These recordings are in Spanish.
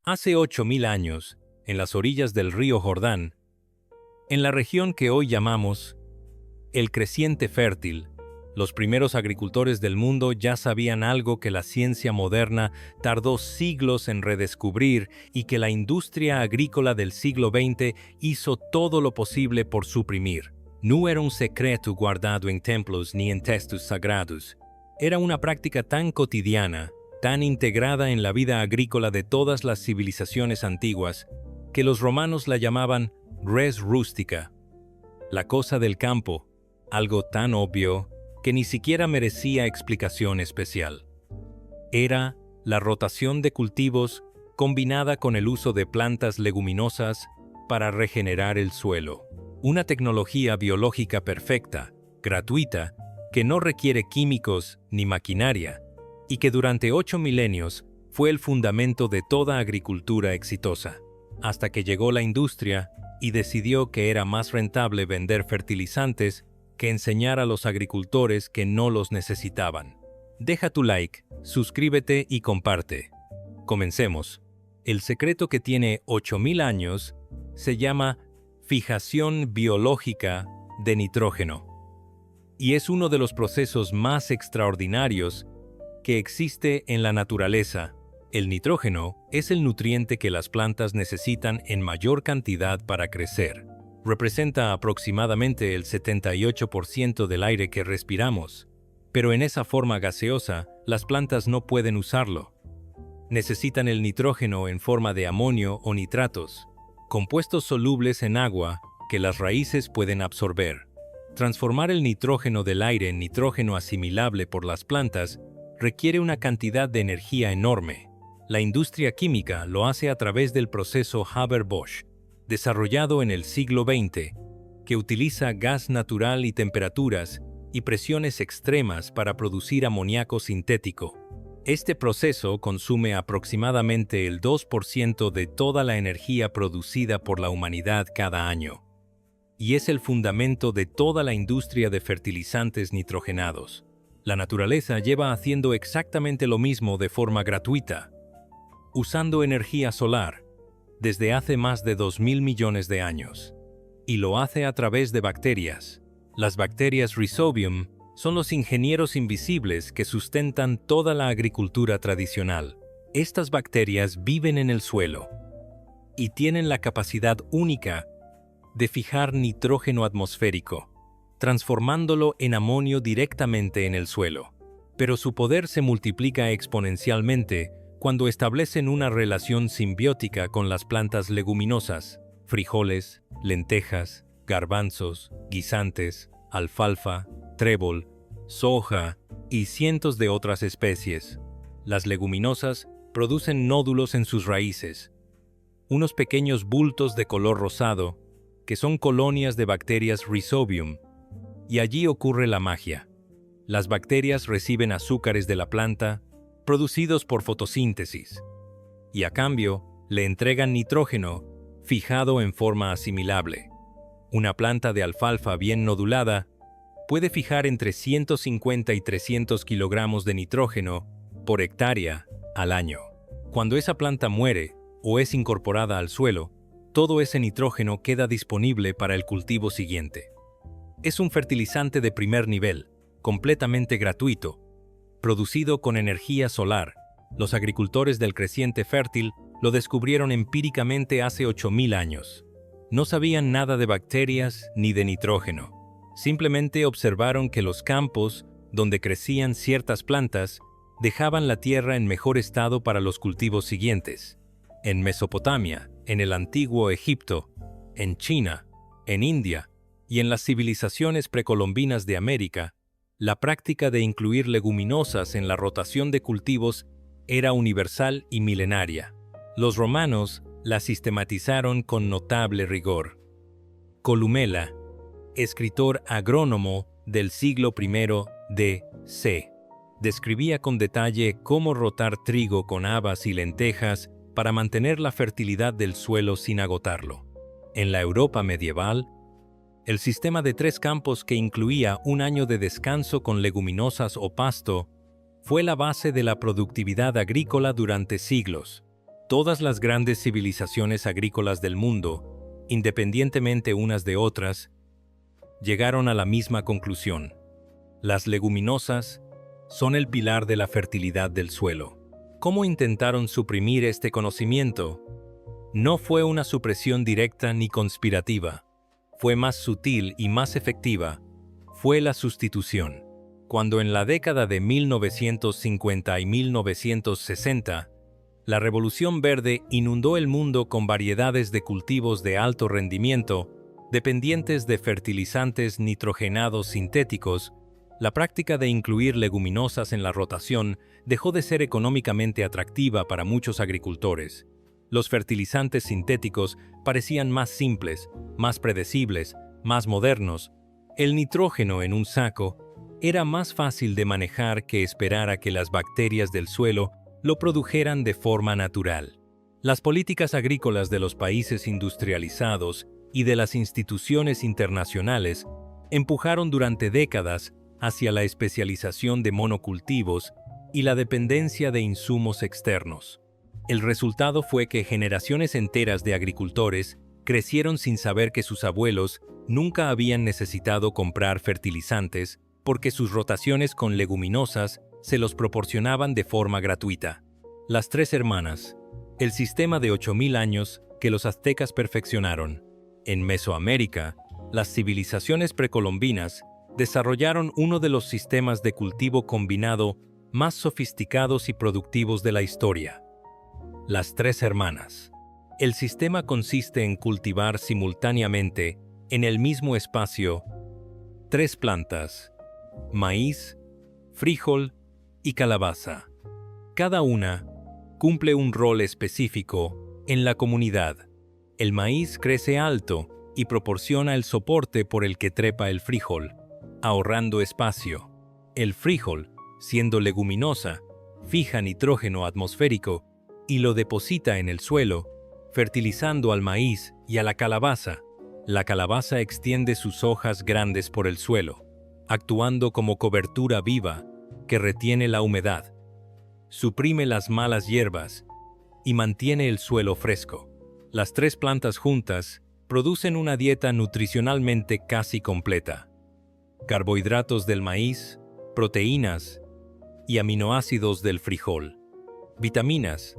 Hace 8.000 años, en las orillas del río Jordán, en la región que hoy llamamos el Creciente Fértil, los primeros agricultores del mundo ya sabían algo que la ciencia moderna tardó siglos en redescubrir y que la industria agrícola del siglo XX hizo todo lo posible por suprimir. No era un secreto guardado en templos ni en textos sagrados. Era una práctica tan cotidiana, tan integrada en la vida agrícola de todas las civilizaciones antiguas, que los romanos la llamaban res rustica, la cosa del campo, algo tan obvio que ni siquiera merecía explicación especial. Era la rotación de cultivos combinada con el uso de plantas leguminosas para regenerar el suelo. Una tecnología biológica perfecta, gratuita, que no requiere químicos ni maquinaria, y que durante 8 milenios fue el fundamento de toda agricultura exitosa, hasta que llegó la industria y decidió que era más rentable vender fertilizantes que enseñar a los agricultores que no los necesitaban. Deja tu like, suscríbete y comparte. Comencemos. El secreto que tiene 8.000 años se llama fijación biológica de nitrógeno, y es uno de los procesos más extraordinarios que existe en la naturaleza. El nitrógeno es el nutriente que las plantas necesitan en mayor cantidad para crecer. Representa aproximadamente el 78% del aire que respiramos, pero en esa forma gaseosa, las plantas no pueden usarlo. Necesitan el nitrógeno en forma de amonio o nitratos, compuestos solubles en agua que las raíces pueden absorber. Transformar el nitrógeno del aire en nitrógeno asimilable por las plantas requiere una cantidad de energía enorme. La industria química lo hace a través del proceso Haber-Bosch, desarrollado en el siglo XX, que utiliza gas natural y temperaturas y presiones extremas para producir amoníaco sintético. Este proceso consume aproximadamente el 2% de toda la energía producida por la humanidad cada año, y es el fundamento de toda la industria de fertilizantes nitrogenados. La naturaleza lleva haciendo exactamente lo mismo de forma gratuita, usando energía solar, desde hace más de 2.000 millones de años. Y lo hace a través de bacterias. Las bacterias Rhizobium son los ingenieros invisibles que sustentan toda la agricultura tradicional. Estas bacterias viven en el suelo y tienen la capacidad única de fijar nitrógeno atmosférico, transformándolo en amonio directamente en el suelo. Pero su poder se multiplica exponencialmente cuando establecen una relación simbiótica con las plantas leguminosas, frijoles, lentejas, garbanzos, guisantes, alfalfa, trébol, soja y cientos de otras especies. Las leguminosas producen nódulos en sus raíces, unos pequeños bultos de color rosado que son colonias de bacterias Rhizobium, y allí ocurre la magia. Las bacterias reciben azúcares de la planta, producidos por fotosíntesis, y a cambio le entregan nitrógeno fijado en forma asimilable. Una planta de alfalfa bien nodulada puede fijar entre 150 y 300 kilogramos de nitrógeno por hectárea al año. Cuando esa planta muere o es incorporada al suelo, todo ese nitrógeno queda disponible para el cultivo siguiente. Es un fertilizante de primer nivel, completamente gratuito, producido con energía solar. Los agricultores del Creciente Fértil lo descubrieron empíricamente hace 8.000 años. No sabían nada de bacterias ni de nitrógeno. Simplemente observaron que los campos donde crecían ciertas plantas dejaban la tierra en mejor estado para los cultivos siguientes. En Mesopotamia, en el antiguo Egipto, en China, en India y en las civilizaciones precolombinas de América, la práctica de incluir leguminosas en la rotación de cultivos era universal y milenaria. Los romanos la sistematizaron con notable rigor. Columela, escritor agrónomo del siglo I d.C., describía con detalle cómo rotar trigo con habas y lentejas para mantener la fertilidad del suelo sin agotarlo. En la Europa medieval, el sistema de 3 campos que incluía un año de descanso con leguminosas o pasto fue la base de la productividad agrícola durante siglos. Todas las grandes civilizaciones agrícolas del mundo, independientemente unas de otras, llegaron a la misma conclusión. Las leguminosas son el pilar de la fertilidad del suelo. ¿Cómo intentaron suprimir este conocimiento? No fue una supresión directa ni conspirativa. Fue más sutil y más efectiva. Fue la sustitución. Cuando en la década de 1950 y 1960, la Revolución Verde inundó el mundo con variedades de cultivos de alto rendimiento, dependientes de fertilizantes nitrogenados sintéticos, la práctica de incluir leguminosas en la rotación dejó de ser económicamente atractiva para muchos agricultores. Los fertilizantes sintéticos parecían más simples, más predecibles, más modernos. El nitrógeno en un saco era más fácil de manejar que esperar a que las bacterias del suelo lo produjeran de forma natural. Las políticas agrícolas de los países industrializados y de las instituciones internacionales empujaron durante décadas hacia la especialización de monocultivos y la dependencia de insumos externos. El resultado fue que generaciones enteras de agricultores crecieron sin saber que sus abuelos nunca habían necesitado comprar fertilizantes porque sus rotaciones con leguminosas se los proporcionaban de forma gratuita. Las tres hermanas, el sistema de 8.000 años que los aztecas perfeccionaron. En Mesoamérica, las civilizaciones precolombinas desarrollaron uno de los sistemas de cultivo combinado más sofisticados y productivos de la historia. Las tres hermanas. El sistema consiste en cultivar simultáneamente, en el mismo espacio, tres plantas: maíz, frijol y calabaza. Cada una cumple un rol específico en la comunidad. El maíz crece alto y proporciona el soporte por el que trepa el frijol, ahorrando espacio. El frijol, siendo leguminosa, fija nitrógeno atmosférico y lo deposita en el suelo, fertilizando al maíz y a la calabaza. La calabaza extiende sus hojas grandes por el suelo, actuando como cobertura viva que retiene la humedad, suprime las malas hierbas y mantiene el suelo fresco. Las tres plantas juntas producen una dieta nutricionalmente casi completa: carbohidratos del maíz, proteínas y aminoácidos del frijol, vitaminas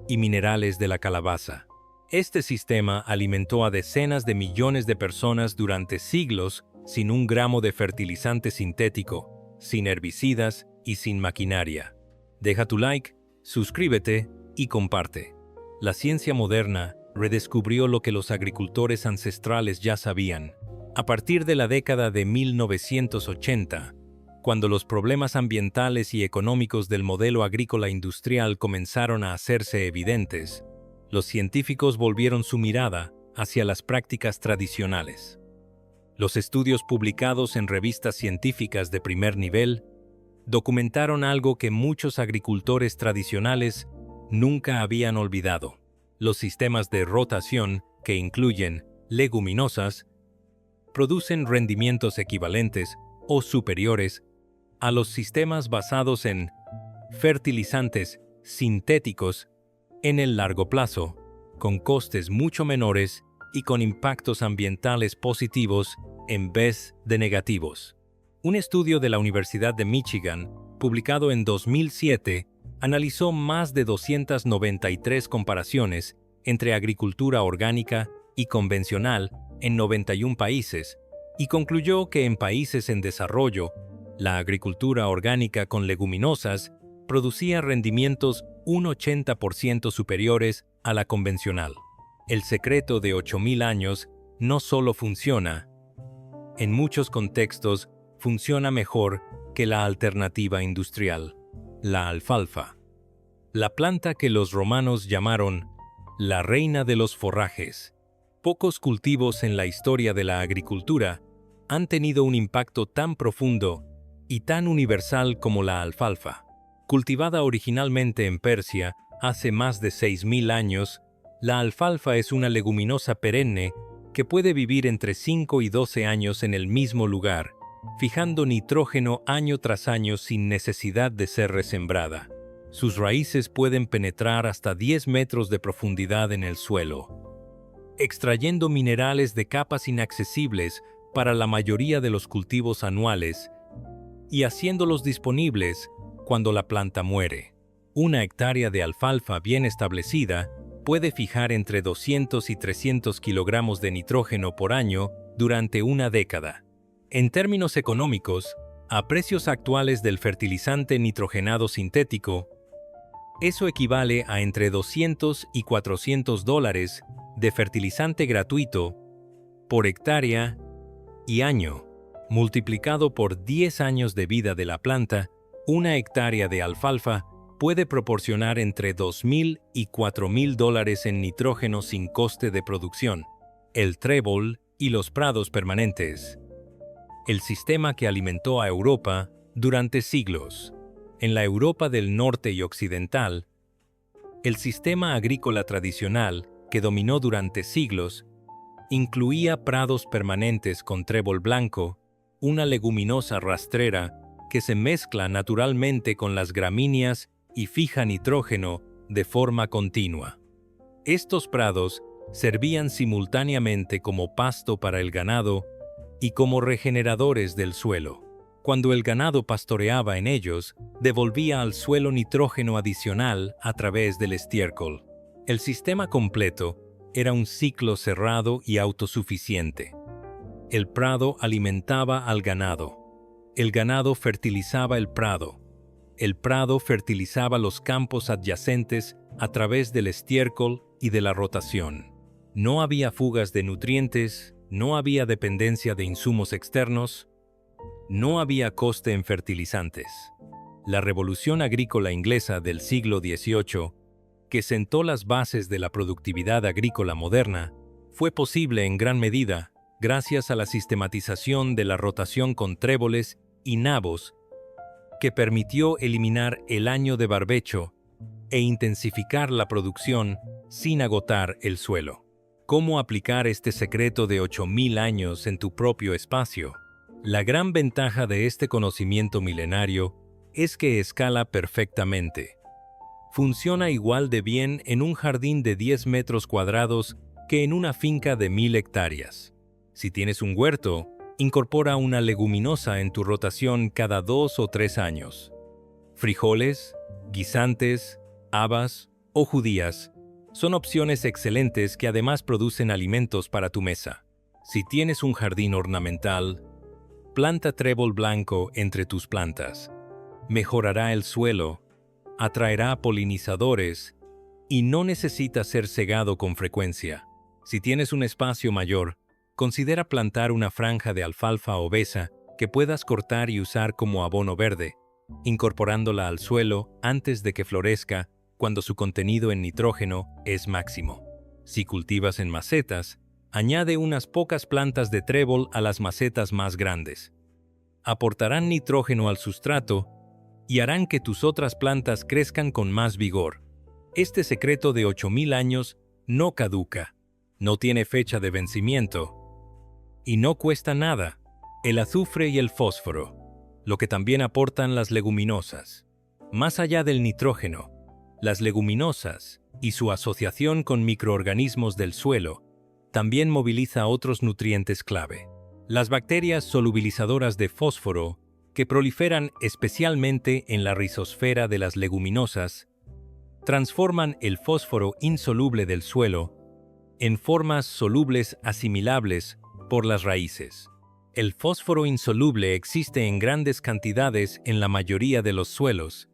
y minerales de la calabaza. Este sistema alimentó a decenas de millones de personas durante siglos sin un gramo de fertilizante sintético, sin herbicidas y sin maquinaria. Deja tu like, suscríbete y comparte. La ciencia moderna redescubrió lo que los agricultores ancestrales ya sabían. A partir de la década de 1980, cuando los problemas ambientales y económicos del modelo agrícola industrial comenzaron a hacerse evidentes, los científicos volvieron su mirada hacia las prácticas tradicionales. Los estudios publicados en revistas científicas de primer nivel documentaron algo que muchos agricultores tradicionales nunca habían olvidado. Los sistemas de rotación, que incluyen leguminosas, producen rendimientos equivalentes o superiores a los sistemas basados en fertilizantes sintéticos en el largo plazo, con costes mucho menores y con impactos ambientales positivos en vez de negativos. Un estudio de la Universidad de Michigan, publicado en 2007, analizó más de 293 comparaciones entre agricultura orgánica y convencional en 91 países y concluyó que en países en desarrollo, la agricultura orgánica con leguminosas producía rendimientos un 80% superiores a la convencional. El secreto de 8.000 años no solo funciona, en muchos contextos funciona mejor que la alternativa industrial, la alfalfa. La planta que los romanos llamaron la reina de los forrajes. Pocos cultivos en la historia de la agricultura han tenido un impacto tan profundo y tan universal como la alfalfa. Cultivada originalmente en Persia hace más de 6.000 años, la alfalfa es una leguminosa perenne que puede vivir entre 5 y 12 años en el mismo lugar, fijando nitrógeno año tras año sin necesidad de ser resembrada. Sus raíces pueden penetrar hasta 10 metros de profundidad en el suelo, extrayendo minerales de capas inaccesibles para la mayoría de los cultivos anuales y haciéndolos disponibles cuando la planta muere. Una hectárea de alfalfa bien establecida puede fijar entre 200 y 300 kilogramos de nitrógeno por año durante una década. En términos económicos, a precios actuales del fertilizante nitrogenado sintético, eso equivale a entre $200 y $400 de fertilizante gratuito por hectárea y año. Multiplicado por 10 años de vida de la planta, una hectárea de alfalfa puede proporcionar entre $2,000 y $4,000 en nitrógeno sin coste de producción. El trébol y los prados permanentes. El sistema que alimentó a Europa durante siglos. En la Europa del norte y occidental, el sistema agrícola tradicional, que dominó durante siglos, incluía prados permanentes con trébol blanco, una leguminosa rastrera que se mezcla naturalmente con las gramíneas y fija nitrógeno de forma continua. Estos prados servían simultáneamente como pasto para el ganado y como regeneradores del suelo. Cuando el ganado pastoreaba en ellos, devolvía al suelo nitrógeno adicional a través del estiércol. El sistema completo era un ciclo cerrado y autosuficiente. El prado alimentaba al ganado. El ganado fertilizaba el prado fertilizaba los campos adyacentes a través del estiércol y de la rotación. No había fugas de nutrientes, no había dependencia de insumos externos, no había coste en fertilizantes. La revolución agrícola inglesa del siglo XVIII, que sentó las bases de la productividad agrícola moderna, fue posible en gran medida gracias a la sistematización de la rotación con tréboles y nabos, que permitió eliminar el año de barbecho e intensificar la producción sin agotar el suelo. ¿Cómo aplicar este secreto de 8,000 años en tu propio espacio? La gran ventaja de este conocimiento milenario es que escala perfectamente. Funciona igual de bien en un jardín de 10 metros cuadrados que en una finca de 1,000 hectáreas. Si tienes un huerto, incorpora una leguminosa en tu rotación cada 2 o 3 años. Frijoles, guisantes, habas o judías son opciones excelentes que además producen alimentos para tu mesa. Si tienes un jardín ornamental, planta trébol blanco entre tus plantas. Mejorará el suelo, atraerá polinizadores y no necesita ser segado con frecuencia. Si tienes un espacio mayor, considera plantar una franja de alfalfa obesa que puedas cortar y usar como abono verde, incorporándola al suelo antes de que florezca cuando su contenido en nitrógeno es máximo. Si cultivas en macetas, añade unas pocas plantas de trébol a las macetas más grandes. Aportarán nitrógeno al sustrato y harán que tus otras plantas crezcan con más vigor. Este secreto de 8,000 años no caduca, no tiene fecha de vencimiento y no cuesta nada. El azufre y el fósforo, lo que también aportan las leguminosas. Más allá del nitrógeno, las leguminosas y su asociación con microorganismos del suelo también moviliza otros nutrientes clave. Las bacterias solubilizadoras de fósforo, que proliferan especialmente en la rizosfera de las leguminosas, transforman el fósforo insoluble del suelo en formas solubles asimilables por las raíces. El fósforo insoluble existe en grandes cantidades en la mayoría de los suelos,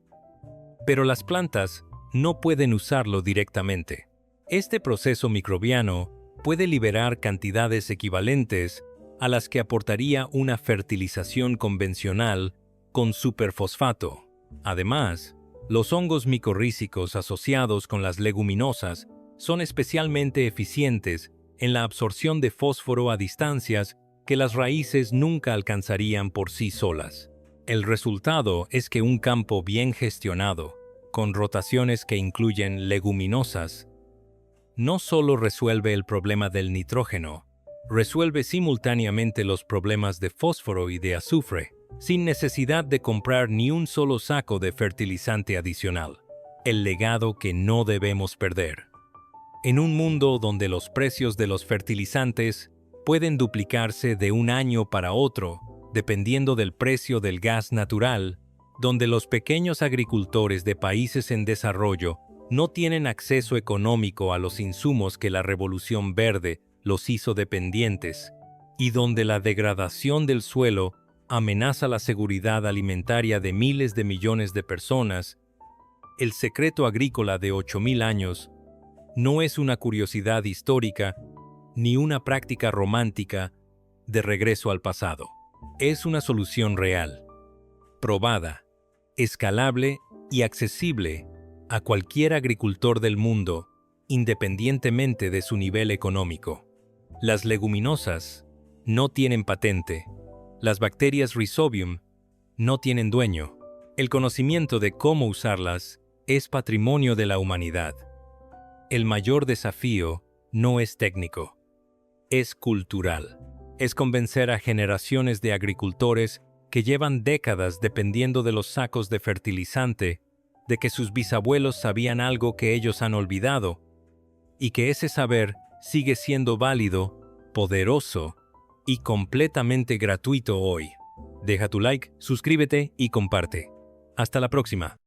pero las plantas no pueden usarlo directamente. Este proceso microbiano puede liberar cantidades equivalentes a las que aportaría una fertilización convencional con superfosfato. Además, los hongos micorrízicos asociados con las leguminosas son especialmente eficientes en la absorción de fósforo a distancias que las raíces nunca alcanzarían por sí solas. El resultado es que un campo bien gestionado, con rotaciones que incluyen leguminosas, no solo resuelve el problema del nitrógeno, resuelve simultáneamente los problemas de fósforo y de azufre, sin necesidad de comprar ni un solo saco de fertilizante adicional. el legado que no debemos perder. En un mundo donde los precios de los fertilizantes pueden duplicarse de un año para otro, dependiendo del precio del gas natural, donde los pequeños agricultores de países en desarrollo no tienen acceso económico a los insumos que la Revolución Verde los hizo dependientes, y donde la degradación del suelo amenaza la seguridad alimentaria de miles de millones de personas, el secreto agrícola de 8.000 años no es una curiosidad histórica ni una práctica romántica de regreso al pasado. Es una solución real, probada, escalable y accesible a cualquier agricultor del mundo, independientemente de su nivel económico. Las leguminosas no tienen patente. Las bacterias Rhizobium no tienen dueño. El conocimiento de cómo usarlas es patrimonio de la humanidad. El mayor desafío no es técnico, es cultural. Es convencer a generaciones de agricultores que llevan décadas dependiendo de los sacos de fertilizante, de que sus bisabuelos sabían algo que ellos han olvidado, y que ese saber sigue siendo válido, poderoso y completamente gratuito hoy. Deja tu like, suscríbete y comparte. Hasta la próxima.